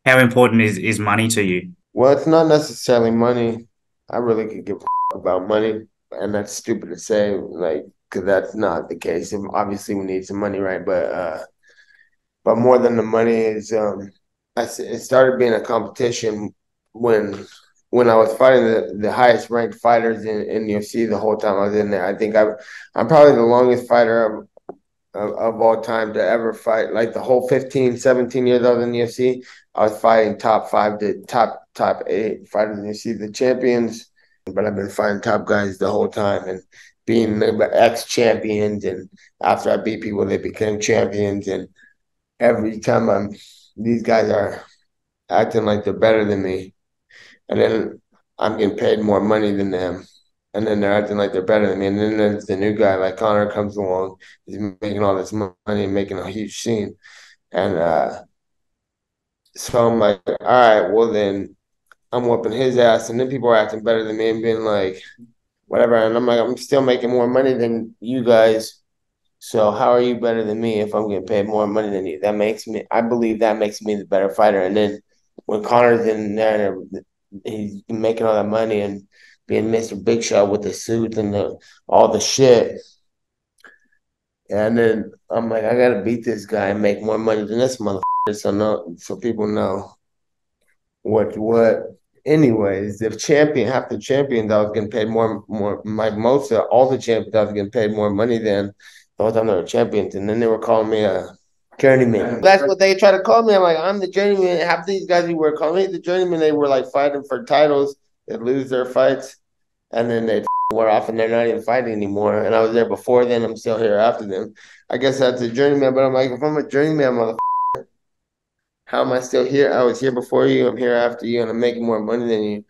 How important is money to you? Well, it's not necessarily money. I really could give a about money, and that's stupid to say, like, because that's not the case. And obviously, we need some money, right? But more than the money is, it started being a competition when when I was fighting the highest ranked fighters in UFC the whole time I was in there. I'm probably the longest fighter of all time to ever fight. Like the whole 15, 17 years I was in the UFC, I was fighting top five to top eight fighters in the UFC, the champions. But I've been fighting top guys the whole time and being the ex champions. And after I beat people, they became champions. And every time these guys are acting like they're better than me, and then I'm getting paid more money than them, and then they're acting like they're better than me, and then there's the new guy like Connor comes along, he's making all this money and making a huge scene, and so I'm like, all right, well then I'm whooping his ass, and then people are acting better than me and being like, whatever, and I'm like, I'm still making more money than you guys. So how are you better than me if I'm getting paid more money than you? I believe that makes me the better fighter. And then when Connor's in there, he's making all that money and being Mr. Big Shot with the suits and all the shit. And then I'm like, I gotta beat this guy and make more money than this motherfucker, so people know what. Anyways, the champion, half the champions, I was getting paid more. My most of all the champions, I was getting paid more money than the whole time they were champions, and then they were calling me a journeyman. That's what they try to call me. I'm like, I'm the journeyman. Half these guys who were calling me the journeyman, they were like fighting for titles. They lose their fights, and then they wear off, and they're not even fighting anymore. And I was there before then. I'm still here after them. I guess that's a journeyman, but I'm like, if I'm a journeyman, how am I still here? I was here before you. I'm here after you, and I'm making more money than you.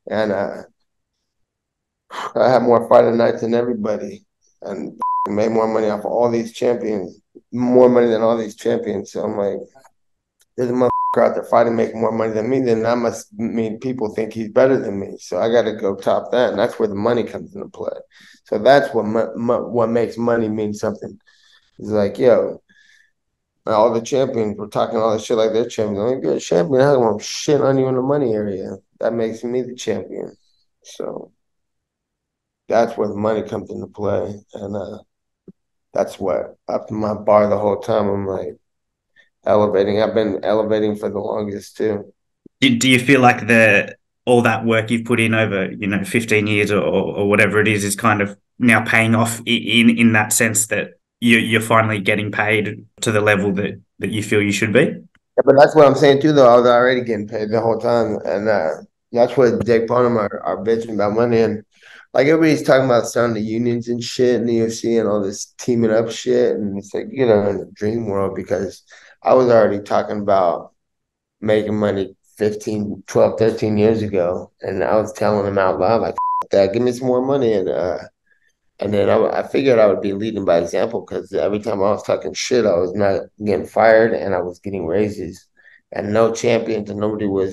And I have more fighting nights than everybody, and made more money off of all these champions, more money than all these champions. So I'm like, there's a motherfucker out there fighting, making more money than me. Then that must mean people think he's better than me. So I got to go top that, and that's where the money comes into play. So that's what makes money mean something. It's like, yo, all the champions were talking all this shit like they're champions. I'm like, you're a champion. How come I'm shit on you in the money area? That makes me the champion. So that's where the money comes into play. And that's what up to my bar the whole time. I'm like elevating. I've been elevating for the longest too. Do you feel like the all that work you've put in over 15 years or whatever it is kind of now paying off in that sense that you're finally getting paid to the level that you feel you should be? Yeah, but that's what I'm saying too, though. I was already getting paid the whole time, and that's what Jake Bonham are bitching about money. And like everybody's talking about starting the unions and shit in the UFC and all this teaming up shit, and it's like in a dream world because I was already talking about making money 15, 12, 13 years ago, and I was telling them out loud like, "F that, give me some more money," and then I figured I would be leading by example because every time I was talking shit, I was not getting fired and I was getting raises. And no champions and nobody were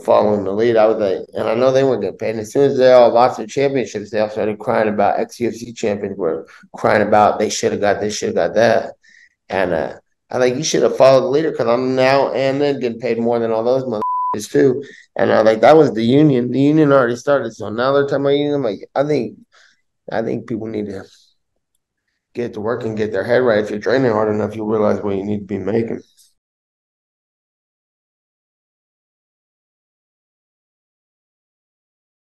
following the lead. I was like, and I know they weren't getting paid. And as soon as they all lost their championships, they all started crying about ex-UFC champions were crying about they should have got this, should have got that. And I like you should have followed the leader because I'm now and then getting paid more than all those motherfuckers too. And I like that was the union. The union already started. So now they're talking about union. I'm like, I think people need to get to work and get their head right. If you're training hard enough, you'll realize what you need to be making.